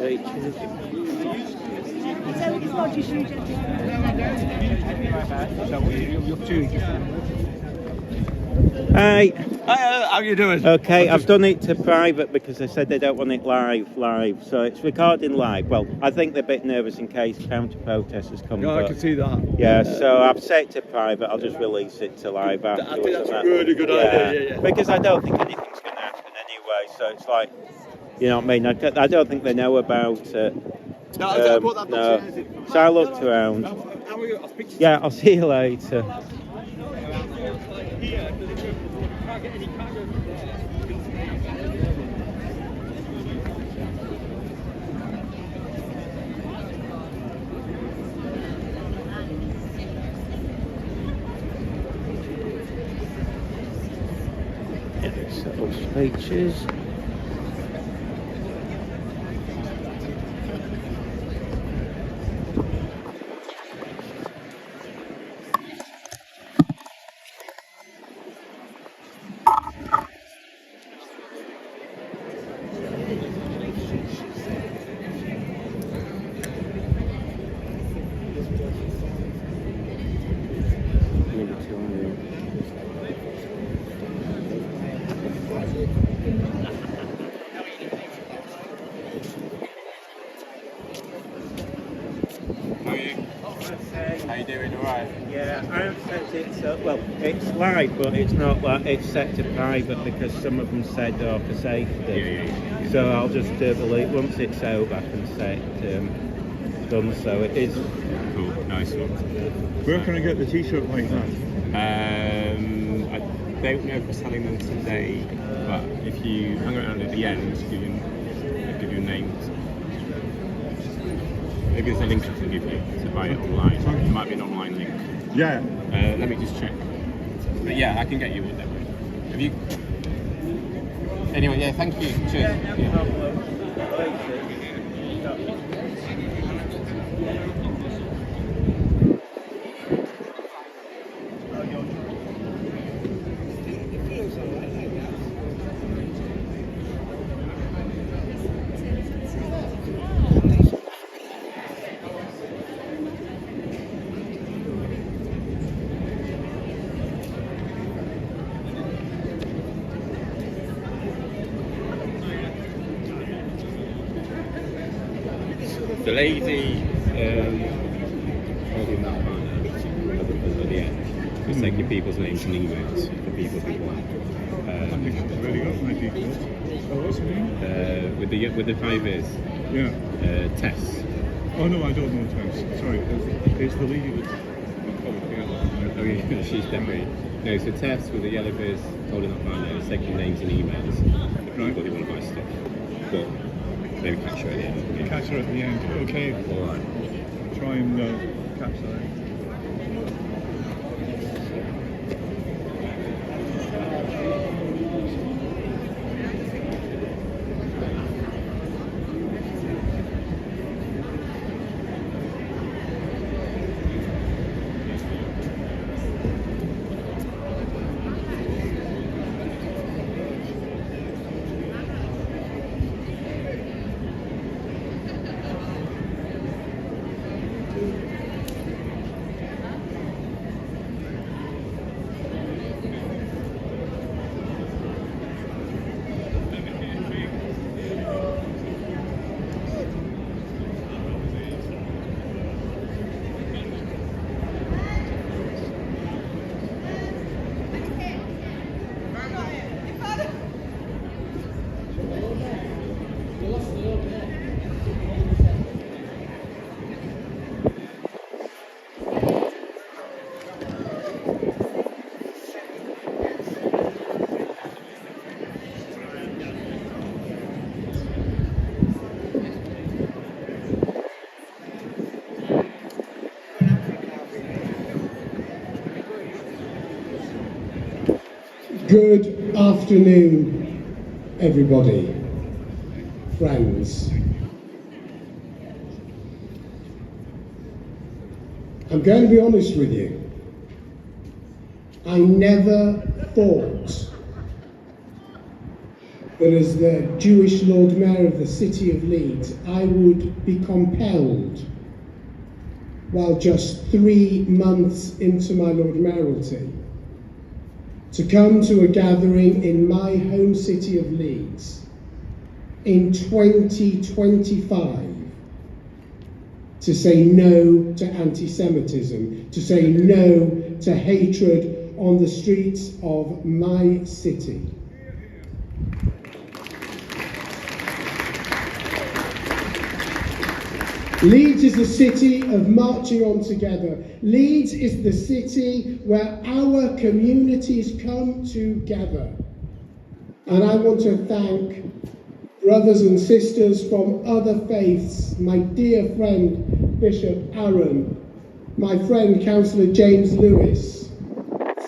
speeches. Hi. Hi, how you doing? Okay, I've done it to private because they said they don't want it live, so it's recording live. Well, I think they're a bit nervous in case counter-protesters come. Yeah, I can see that. Yeah, so I've set it to private, I'll just release it to live afterwards. I think that's a really good idea, yeah. Because I don't think anything's going to happen anyway, so it's like, you know what I mean? I don't think they know about it. No. So I looked around. Yeah, I'll see you later. Those speeches. How you doing? Alright? Yeah, I have set it so, well, it's live, but it's not like it's set to private because some of them said for safety. Yeah. So I'll just delete once it's over. I can set done. So it is. Cool, nice one. Where can I get the t-shirt like that? I don't know if we're selling them today, but if you hang around at the end, I'll give you a name. Maybe there's a link I can give you to buy it online. It might be an online link. Yeah. Let me just check. But yeah, I can get you one then. Have you? Anyway, yeah, thank you. Cheers. The lady holding that banner at the end is taking people's names and emails for people who want. Really got my details. Oh, what's her name? With the 5 years. Yeah. Tess. Oh no, I don't know Tess. Sorry, it's the lady that's Oh yeah, she's definitely. No, so Tess with the yellow bears holding up banner is taking names and emails for people who want to buy stuff. But maybe catch her at the end. Yeah. Catch her at the end. Okay. Alright. Try and catch her. Good afternoon, everybody, friends. I'm going to be honest with you. I never thought that as the Jewish Lord Mayor of the City of Leeds, I would be compelled, while just 3 months into my Lord Mayoralty, to come to a gathering in my home city of Leeds in 2025 to say no to anti-Semitism, to say no to hatred on the streets of my city. Leeds is the city of marching on together. Leeds is the city where our communities come together. And I want to thank brothers and sisters from other faiths, my dear friend Bishop Aaron, my friend Councillor James Lewis,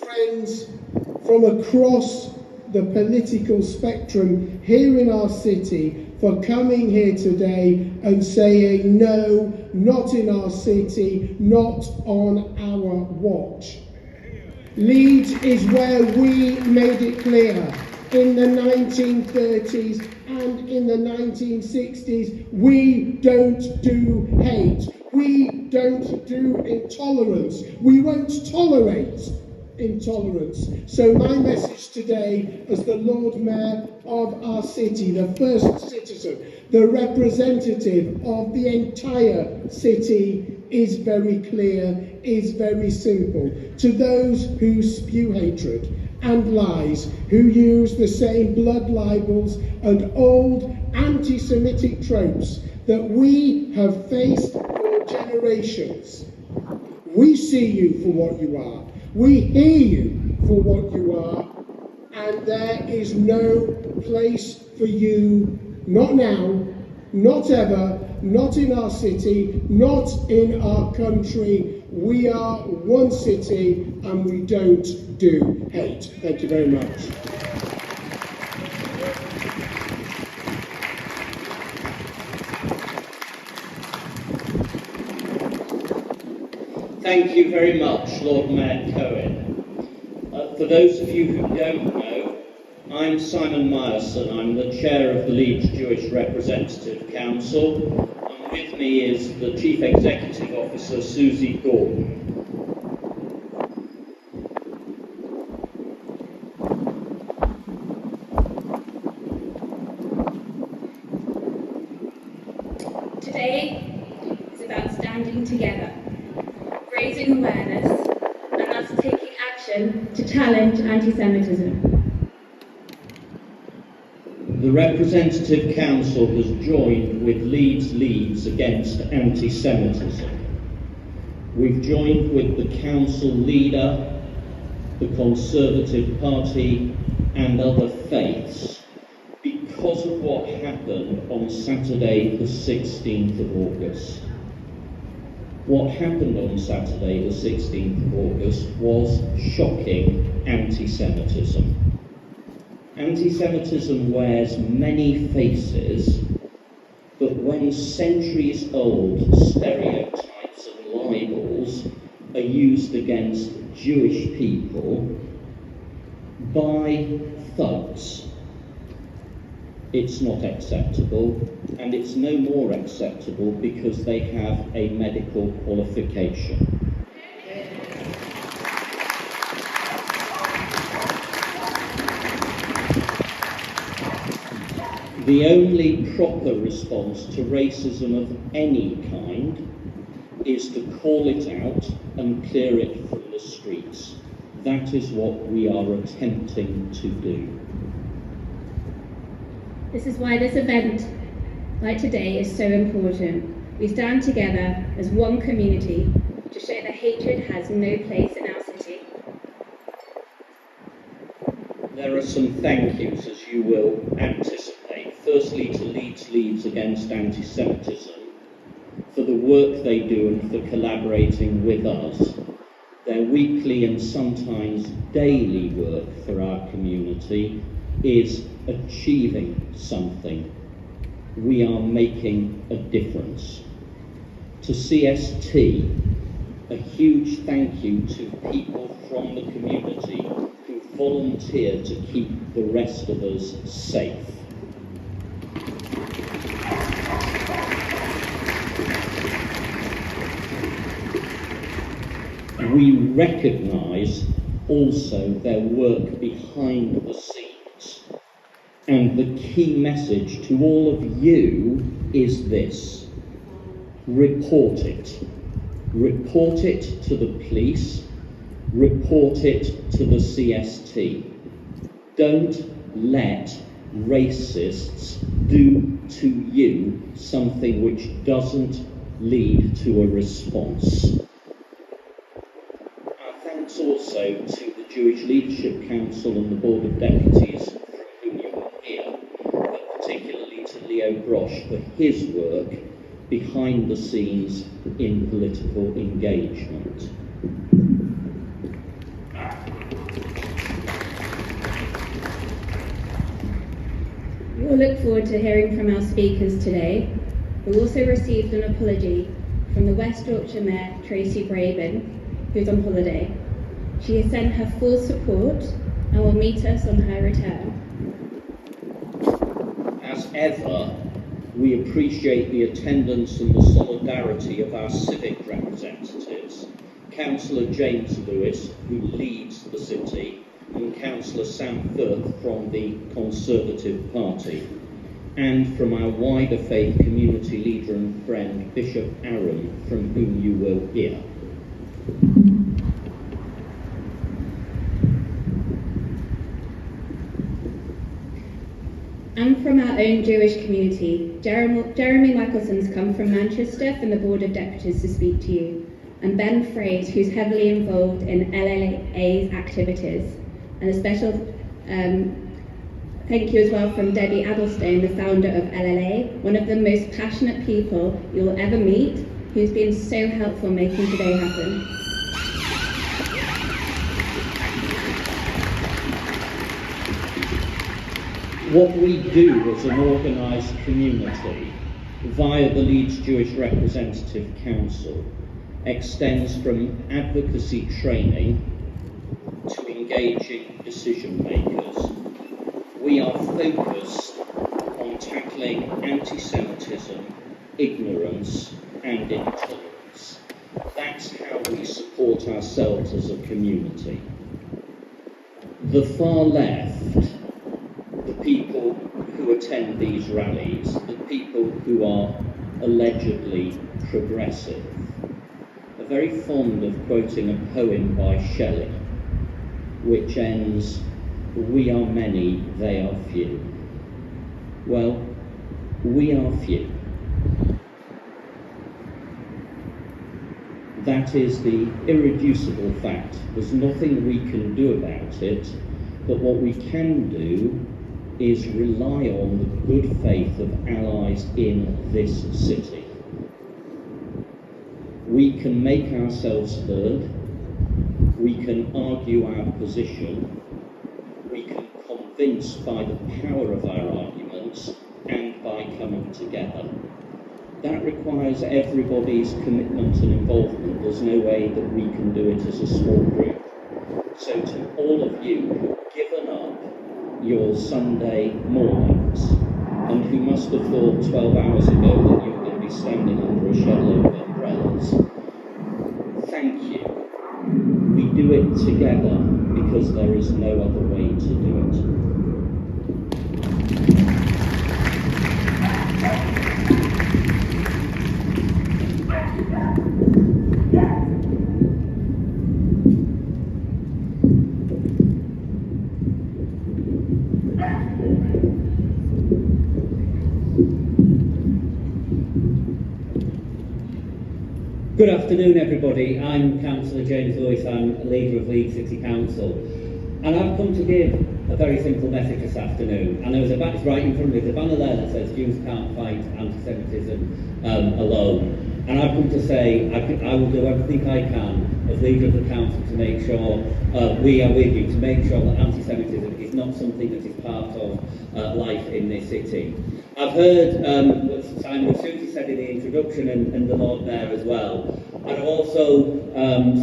friends from across the political spectrum here in our city, for coming here today and saying no, not in our city, not on our watch. Leeds is where we made it clear in the 1930s and in the 1960s, we don't do hate, we don't do intolerance, we won't tolerate intolerance. So my message today as the Lord Mayor of our city, the first citizen, the representative of the entire city, is very clear, is very simple. To those who spew hatred and lies, who use the same blood libels and old anti-Semitic tropes that we have faced for generations, we see you for what you are. We hear you for what you are, and there is no place for you, not now, not ever, not in our city, not in our country. We are one city and we don't do hate. Thank you very much. Thank you very much, Lord Mayor Cohen. For those of you who don't know, I'm Simon Myerson. I'm the chair of the Leeds Jewish Representative Council, and with me is the Chief Executive Officer, Susie Gordon. Today is about standing together, raising awareness, and thus taking action to challenge anti-Semitism. The Representative Council has joined with LEEDS against anti-Semitism. We've joined with the council leader, the Conservative Party, and other faiths because of what happened on Saturday the 16th of August. What happened on Saturday the 16th of August was shocking anti-Semitism. Anti-Semitism wears many faces, but when centuries-old stereotypes and libels are used against Jewish people by thugs, it's not acceptable, and it's no more acceptable because they have a medical qualification. The only proper response to racism of any kind is to call it out and clear it from the streets. That is what we are attempting to do. This is why this event, like today, is so important. We stand together as one community to show that hatred has no place in our city. There are some thank yous, as you will anticipate. Firstly, to LEEDS against anti-Semitism for the work they do and for collaborating with us. Their weekly and sometimes daily work for our community is achieving something. We are making a difference. To CST, a huge thank you to people from the community who volunteer to keep the rest of us safe. We recognise also their work behind the scenes. And the key message to all of you is this: report it. Report it to the police, report it to the CST. Don't let racists do to you something which doesn't lead to a response. Our thanks also to the Jewish Leadership Council and the Board of Deputies from whom you will hear, but particularly to Leo Grosh for his work behind the scenes in political engagement. We all look forward to hearing from our speakers today. We also received an apology from the West Yorkshire Mayor, Tracy Braben, who's on holiday. She has sent her full support and will meet us on her return. As ever, we appreciate the attendance and the solidarity of our civic representatives, Councillor James Lewis, who leads the city, and Councillor Sam Firth from the Conservative Party, and from our wider faith community leader and friend, Bishop Aaron, from whom you will hear. And from our own Jewish community, Jeremy Michelson's come from Manchester from the Board of Deputies to speak to you, and Ben Fraze, who's heavily involved in LLA's activities. And a special thank you as well from Debbie Addlestone, the founder of LLA, one of the most passionate people you'll ever meet, who's been so helpful making today happen. What we do as an organised community via the Leeds Jewish Representative Council extends from advocacy training to engaging decision makers. We are focused on tackling anti-Semitism, ignorance and intolerance. That's how we support ourselves as a community. The far left, the people who attend these rallies, the people who are allegedly progressive, are very fond of quoting a poem by Shelley, which ends, "We are many, they are few." Well, we are few. That is the irreducible fact. There's nothing we can do about it, but what we can do is rely on the good faith of allies in this city. We can make ourselves heard, we can argue our position, we can convince by the power of our arguments and by coming together. That requires everybody's commitment and involvement. There's no way that we can do it as a small group. So to all of you who've given up your Sunday mornings and who must have thought 12 hours ago that you were going to be standing under a shed load of umbrellas, thank you. We do it together because there is no other way to do it. Good afternoon, everybody. I'm Councillor James Lewis. I'm a leader of Leeds City Council, and I've come to give a very simple message this afternoon. And it's right in front of me, the banner there that says Jews can't fight anti-Semitism alone. And I've come to say I will do everything I can as leader of the council to make sure we are with you, to make sure that anti-Semitism is not something that is part of life in this city. I've heard what Simon and Susie said in the introduction, and the Lord Mayor as well. And I've also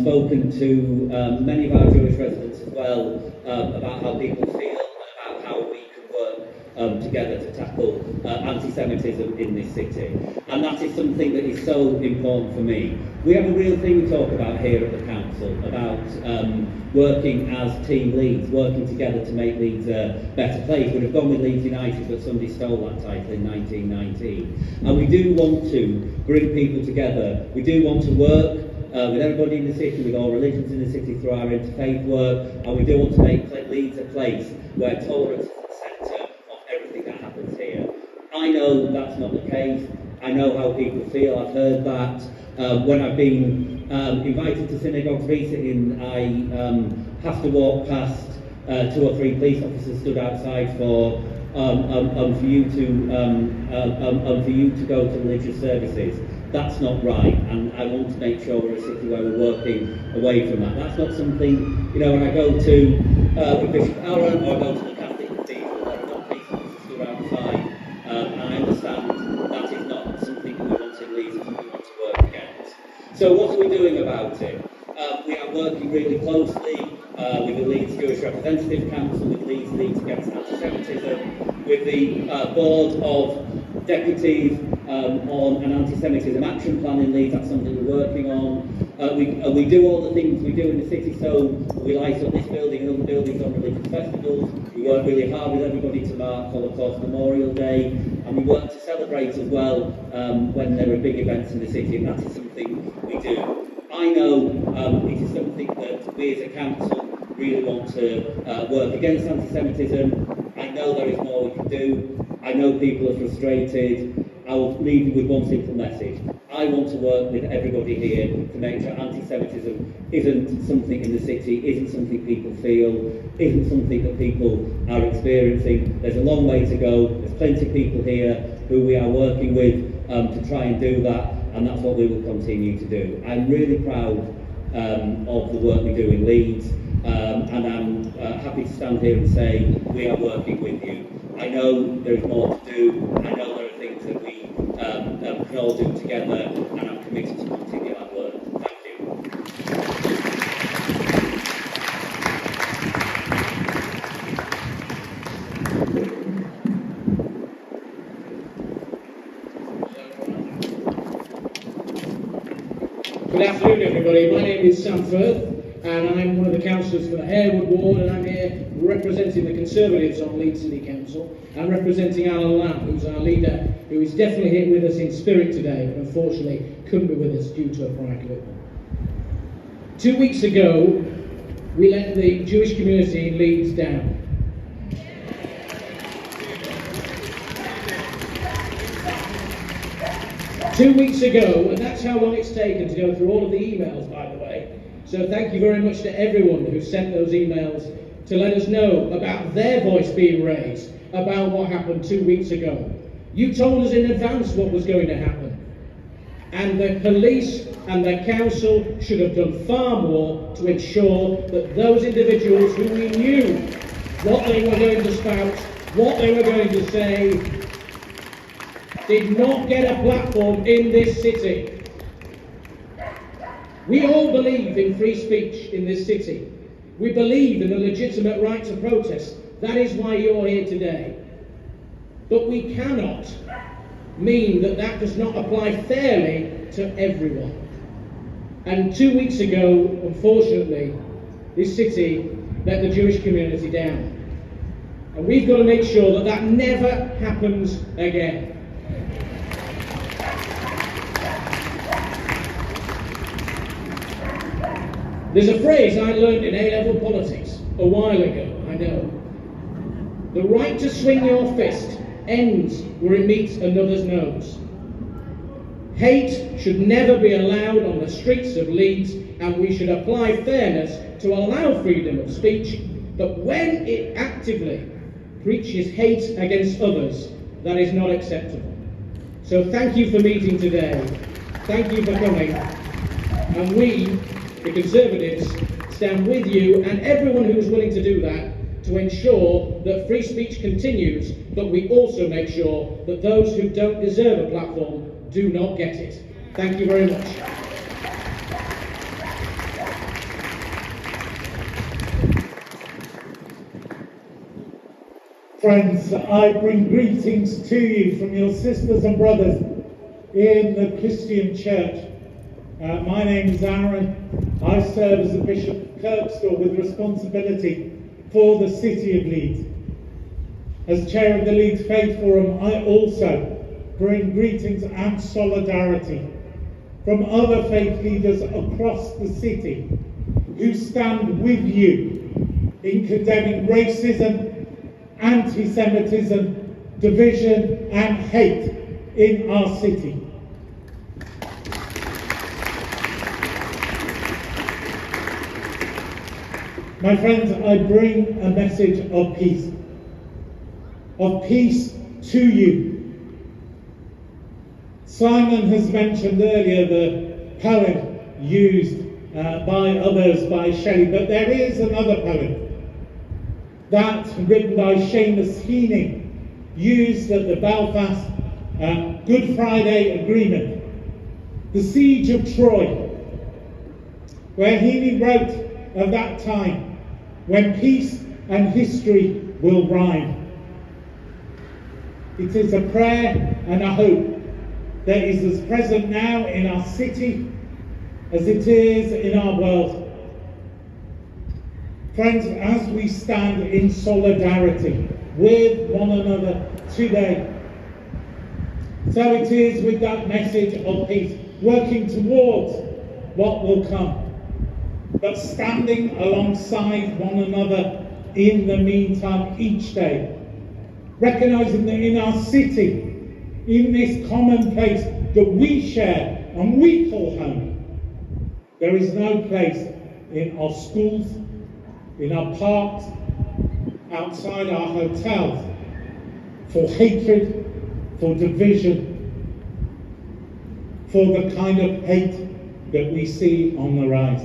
spoken to many of our Jewish residents as well about how people feel, about how we can work together to tackle anti-Semitism in this city. And that is something that is so important for me. We have a real thing we talk about here at the council, about working as team Leeds, working together to make Leeds a better place. We'd have gone with Leeds United, but somebody stole that title in 1919. And we do want to bring people together. We do want to work with everybody in the city, with all religions in the city through our interfaith work, and we do want to make Leeds a place where tolerance is the centre of everything that happens here. I know that's not the case. I know how people feel. I've heard that when I've been invited to synagogues recently, I have to walk past 2 or 3 police officers stood outside for you to go to religious services. That's not right, and I want to make sure we're a city where we're working away from that. That's not something, you know, when I go to Bishop Aaron or I go to the Catholic Cathedral, there are not police officers stood outside, and I understand that is not something that we want in Leeds, and we want to work against. So what are we doing about it? We are working really closely with the Leeds Jewish Representative Council, with Leeds Against Anti-Semitism, with the Board of Deputies on an anti-Semitism action plan in Leeds. That's something we're working on. We do all the things we do in the city, so we light up this building and other buildings on religious festivals. We work really hard with everybody to mark Holocaust Memorial Day, and we work to celebrate as well when there are big events in the city, and that is something we do. I know it is something that we as a council really want to work against anti-Semitism. I know there is more we can do. I know people are frustrated. I will leave you with one simple message. I want to work with everybody here to make sure anti-Semitism isn't something in the city, isn't something people feel, isn't something that people are experiencing. There's a long way to go. There's plenty of people here who we are working with to try and do that, and that's what we will continue to do. I'm really proud of the work we do in Leeds, and I'm happy to stand here and say we are working with you. I know there is more to do. I know there are things that we can all do together, and I'm committed to continue that work. Thank you. Good afternoon, everybody. My name is Sam Firth, and I'm one of the councillors for the Harewood ward, and I'm here representing the Conservatives on Leeds City Council. I'm representing Alan Lamb, who's our leader, who is definitely here with us in spirit today, but unfortunately couldn't be with us due to a prior commitment. 2 weeks ago, we let the Jewish community in Leeds down. Two weeks ago, and that's how long it's taken to go through all of the emails, by the way. So thank you very much to everyone who sent those emails to let us know about their voice being raised about what happened 2 weeks ago. You told us in advance what was going to happen. And the police and the council should have done far more to ensure that those individuals who we knew what they were going to spout, what they were going to say, did not get a platform in this city. We all believe in free speech in this city. We believe in the legitimate right to protest. That is why you're here today. But we cannot mean that that does not apply fairly to everyone. And 2 weeks ago, unfortunately, this city let the Jewish community down. And we've got to make sure that that never happens again. There's a phrase I learned in A-level politics a while ago, I know. The right to swing your fist ends where it meets another's nose. Hate should never be allowed on the streets of Leeds, and we should apply fairness to allow freedom of speech, but when it actively preaches hate against others, that is not acceptable. So thank you for meeting today. Thank you for coming. And we, the Conservatives, stand with you and everyone who is willing to do that to ensure that free speech continues, but we also make sure that those who don't deserve a platform do not get it. Thank you very much. Friends, I bring greetings to you from your sisters and brothers in the Christian Church. My name is Aaron. I serve as a Bishop of Kirkstall with responsibility for the City of Leeds. As Chair of the Leeds Faith Forum, I also bring greetings and solidarity from other faith leaders across the city who stand with you in condemning racism, anti-Semitism, division and hate in our city. My friends, I bring a message of peace to you. Simon has mentioned earlier the poem used by others, by Shelley, but there is another poem, that written by Seamus Heaney, used at the Belfast Good Friday Agreement, the Siege of Troy, where Heaney wrote of that time when peace and history will rhyme. It is a prayer and a hope that is as present now in our city as it is in our world. Friends, as we stand in solidarity with one another today, so it is with that message of peace, working towards what will come, but standing alongside one another in the meantime each day, recognising that in our city, in this common place that we share and we call home, there is no place in our schools, in our parks, outside our hotels, for hatred, for division, for the kind of hate that we see on the rise.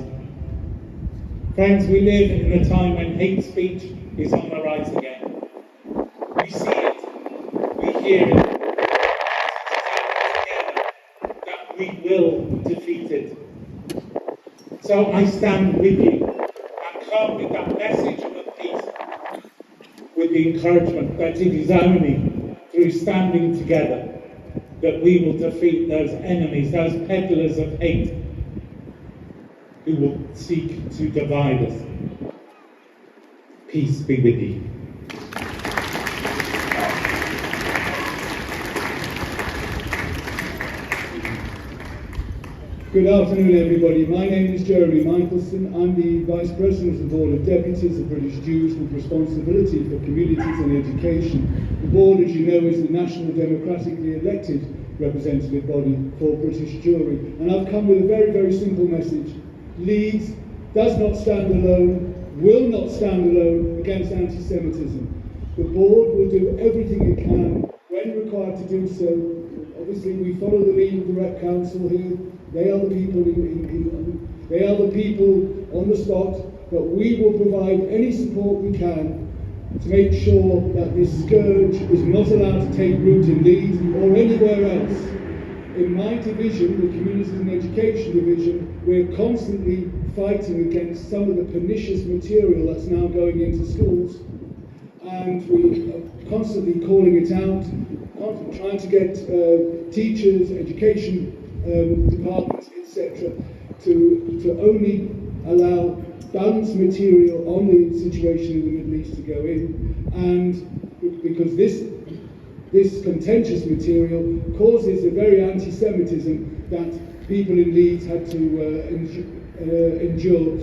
Friends, we live in a time when hate speech is on the rise again. We see it, we hear it, that we will defeat it. So I stand with you and come with that message of peace, with the encouragement that it is only through standing together that we will defeat those enemies, those peddlers of hate who will seek to divide us. Peace be with you. Good afternoon, everybody. My name is Jeremy Michelson. I'm the Vice President of the Board of Deputies of British Jews with responsibility for communities and education. The board, as you know, is the national democratically elected representative body for British Jewry. And I've come with a very, very simple message. Leeds does not stand alone, will not stand alone against anti-Semitism. The board will do everything it can when required to do so. Obviously, we follow the lead of the Rep Council here. They are the people they are the people on the spot, but we will provide any support we can to make sure that this scourge is not allowed to take root in Leeds or anywhere else. In my division, the Communities and Education Division, we're constantly fighting against some of the pernicious material that's now going into schools, and we are constantly calling it out, trying to get teachers, education departments, etc., to only allow balanced material on the situation in the Middle East to go in, and because this contentious material causes a very anti-Semitism that people in Leeds had to endure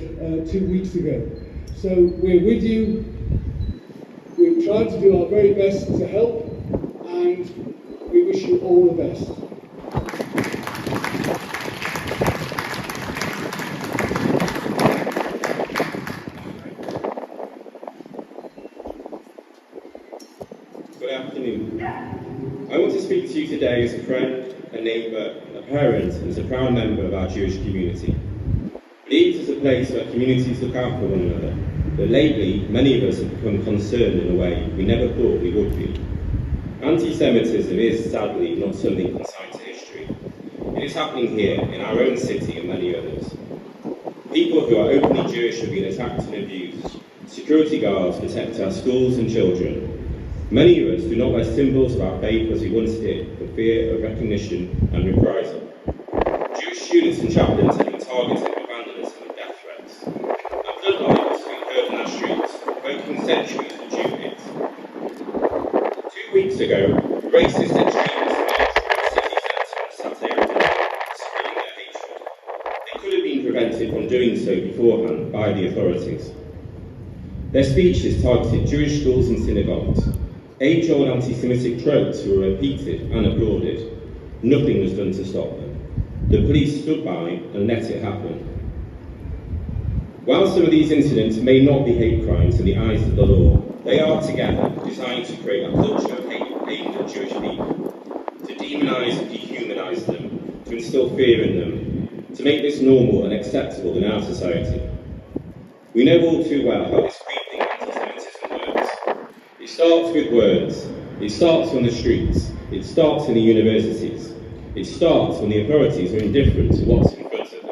2 weeks ago. So we're with you. We've tried to do our very best to help, and we wish you all the best. Good afternoon. I want to speak to you today as a friend, a neighbour, a parent and as a proud member of our Jewish community. Leeds is a place where communities look out for one another, but lately many of us have become concerned in a way we never thought we would be. Anti-Semitism is sadly not something consigned to history. It is happening here, in our own city and many others. People who are openly Jewish have been attacked and abused. Security guards protect our schools and children. Many of us do not wear symbols of our faith as we once did, for fear of recognition and reprisal. Jewish students and chaplains have been targeted with vandalism and death threats. And blood libels have been heard in our streets, evoking centuries of Jew hate. 2 weeks ago, racist extremists marched from the city centre on Saturday afternoon, spreading their hatred. They could have been prevented from doing so beforehand by the authorities. Their speeches targeted Jewish schools and synagogues. Age-old anti-Semitic tropes were repeated and applauded. Nothing was done to stop them. The police stood by and let it happen. While some of these incidents may not be hate crimes in the eyes of the law, they are together designed to create a culture of hate aimed at Jewish people, to demonise and dehumanise them, to instill fear in them, to make this normal and acceptable in our society. We know all too well how this creeping anti-Semitism works. It starts with words. It starts on the streets. It starts in the universities. It starts when the authorities are indifferent to what's in front of them.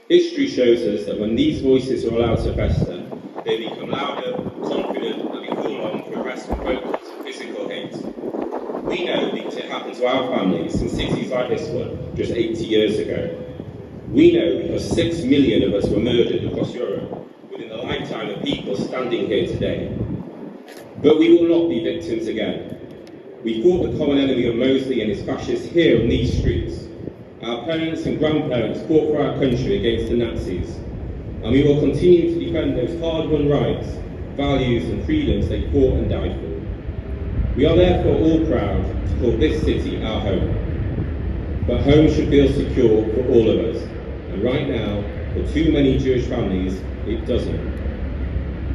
History shows us that when these voices are allowed to fester, they become louder, confident, and they fall on for arrest and vocals of physical hate. We know because it happened to our families in cities like this one just 80 years ago. We know because 6 million of us were murdered across Europe within the lifetime of people standing here today. But we will not be victims again. We fought the common enemy of Mosley and his fascists here on these streets. Our parents and grandparents fought for our country against the Nazis, and we will continue to defend those hard-won rights, values and freedoms they fought and died for. We are therefore all proud to call this city our home. But home should feel secure for all of us, and right now, for too many Jewish families, it doesn't.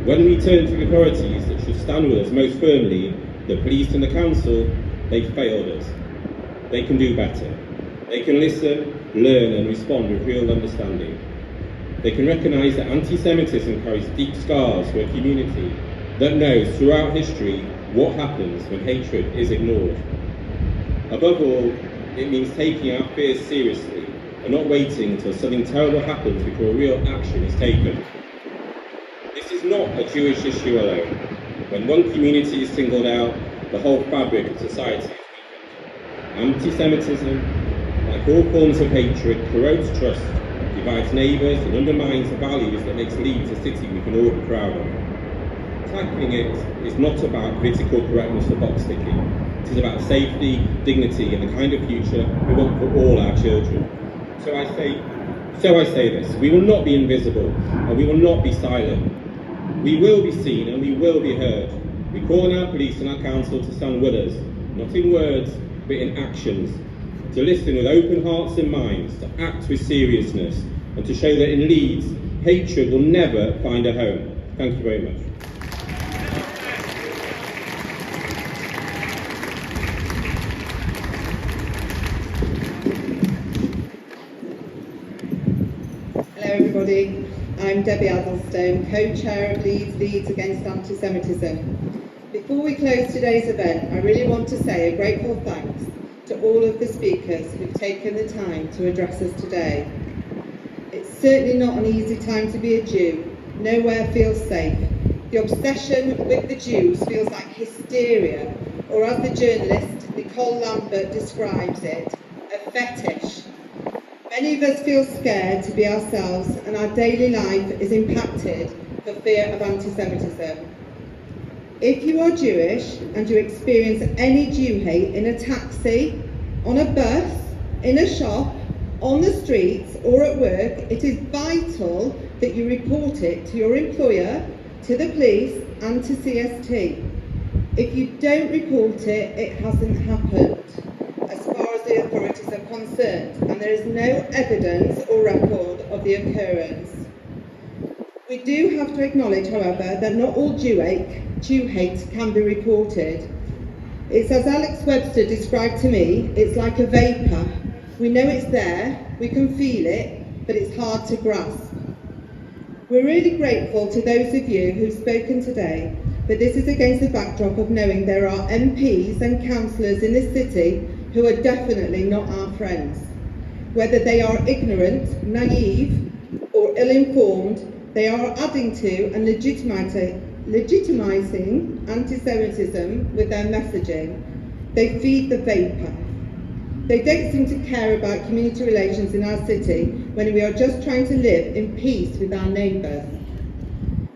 When we turn to the authorities that should stand with us most firmly, the police and the council, they failed us. They can do better. They can listen, learn and respond with real understanding. They can recognise that anti-Semitism carries deep scars for a community that knows throughout history what happens when hatred is ignored. Above all, it means taking our fears seriously and not waiting until something terrible happens before real action is taken. This is not a Jewish issue alone. When one community is singled out, the whole fabric of society is weakened. Anti-Semitism, like all forms of hatred, corrodes trust, divides neighbours and undermines the values that makes Leeds a city we can all be proud of. Tackling it is not about political correctness or box ticking. It is about safety, dignity and the kind of future we want for all our children. So I say this, we will not be invisible and we will not be silent. We will be seen and we will be heard. We call on our police and our council to stand with us, not in words, but in actions, to listen with open hearts and minds, to act with seriousness, and to show that in Leeds, hatred will never find a home. Thank you very much. Hello everybody, I'm Debbie Addlestone, co-chair of Leeds Against Anti-Semitism. Before we close today's event, I really want to say a grateful thanks to all of the speakers who've taken the time to address us today. It's certainly not an easy time to be a Jew. Nowhere feels safe. The obsession with the Jews feels like hysteria, or as the journalist Nicole Lambert describes it, a fetish. Many of us feel scared to be ourselves, and our daily life is impacted for fear of anti-Semitism. If you are Jewish and you experience any Jew hate in a taxi, on a bus, in a shop, on the streets or at work, it is vital that you report it to your employer, to the police and to CST. If you don't report it, it hasn't happened, as far as the authorities are concerned, and there is no evidence or record of the occurrence. We do have to acknowledge, however, that not all Jew hate can be reported. It's as Alex Webster described to me, it's like a vapour. We know it's there, we can feel it, but it's hard to grasp. We're really grateful to those of you who've spoken today, but this is against the backdrop of knowing there are MPs and councillors in this city who are definitely not our friends. Whether they are ignorant, naive, or ill-informed, they are adding to and legitimising anti-Semitism with their messaging. They feed the vapour. They don't seem to care about community relations in our city when we are just trying to live in peace with our neighbours.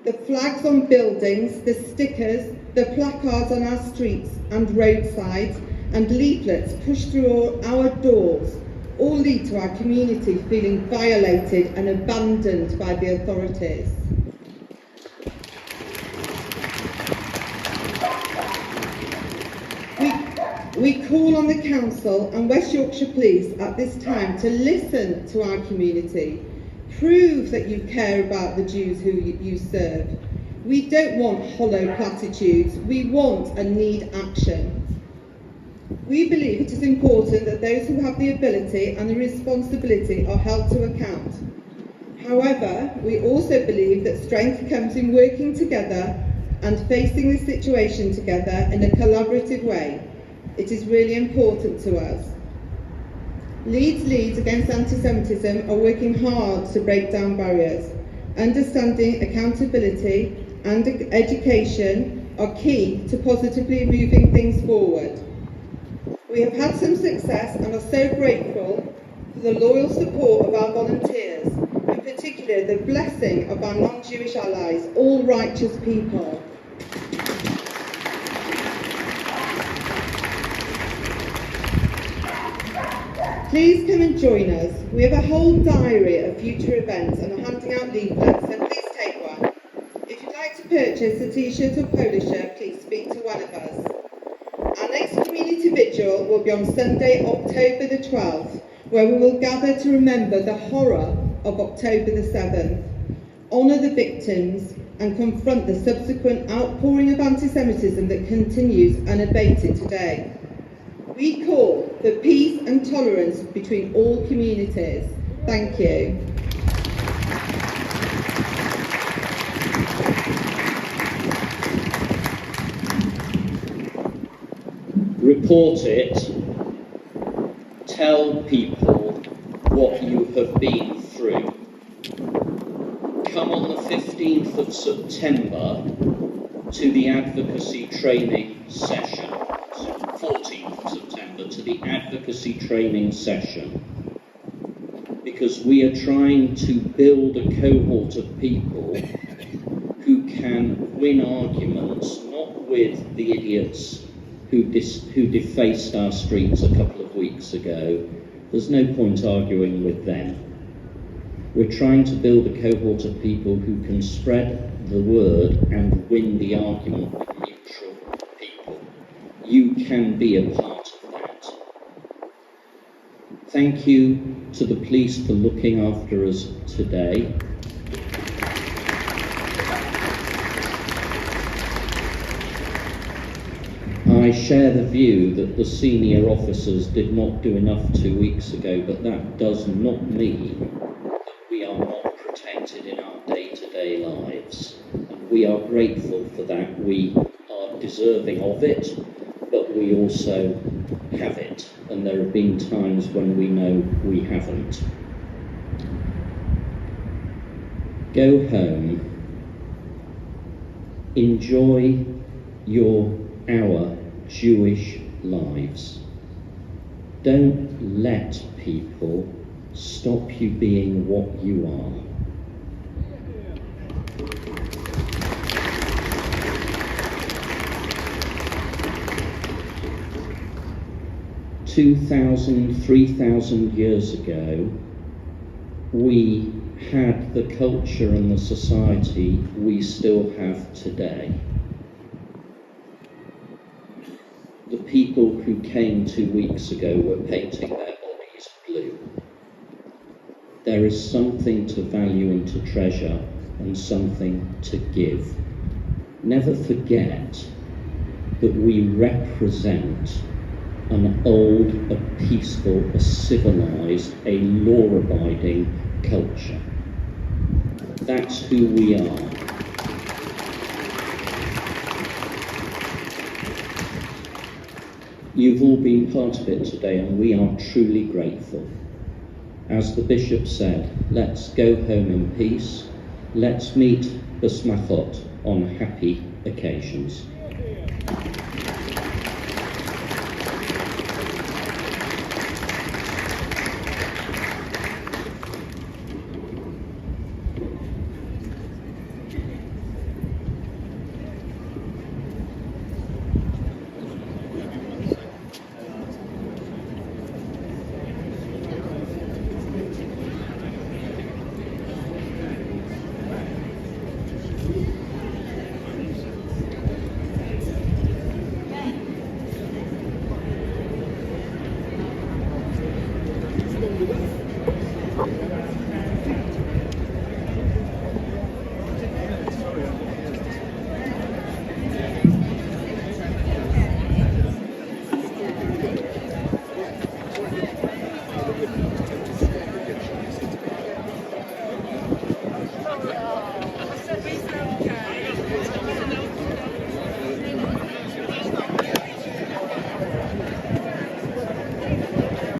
The flags on buildings, the stickers, the placards on our streets and roadsides, and leaflets pushed through our doors all lead to our community feeling violated and abandoned by the authorities. We call on the Council and West Yorkshire Police at this time to listen to our community. Prove that you care about the Jews who you serve. We don't want hollow platitudes. We want and need action. We believe it is important that those who have the ability and the responsibility are held to account. However, we also believe that strength comes in working together and facing the situation together in a collaborative way. It is really important to us. LEEDS Against Anti-Semitism are working hard to break down barriers. Understanding, accountability and education are key to positively moving things forward. We have had some success and are so grateful for the loyal support of our volunteers, in particular the blessing of our non-Jewish allies, all righteous people. Please come and join us. We have a whole diary of future events and are handing out leaflets, so please take one. If you'd like to purchase a t-shirt or polo shirt, please speak to one of us. Our next community vigil will be on Sunday, October the 12th, where we will gather to remember the horror of October the 7th, honour the victims and confront the subsequent outpouring of anti-Semitism that continues unabated today. We call for peace and tolerance between all communities. Thank you. Report it. Tell people what you have been through. Come on the 15th of September to the advocacy training session. 14th of September to the advocacy training session, because we are trying to build a cohort of people who can win arguments, not with the idiots who defaced our streets a couple of weeks ago. There's no point arguing with them. We're trying to build a cohort of people who can spread the word and win the argument with neutral people. You can be a part of that. Thank you to the police for looking after us today. I share the view that the senior officers did not do enough 2 weeks ago, but that does not mean that we are not protected in our day-to-day lives. And we are grateful for that. We are deserving of it, but we also have it. And there have been times when we know we haven't. Go home. Enjoy our Jewish lives. Don't let people stop you being what you are. 2,000, 3,000 years ago, we had the culture and the society we still have today. The people who came 2 weeks ago were painting their bodies blue. There is something to value and to treasure, and something to give. Never forget that we represent an old, a peaceful, a civilised, a law-abiding culture. That's who we are. You've all been part of it today, and we are truly grateful. As the Bishop said, let's go home in peace. Let's meet the Smachot on happy occasions.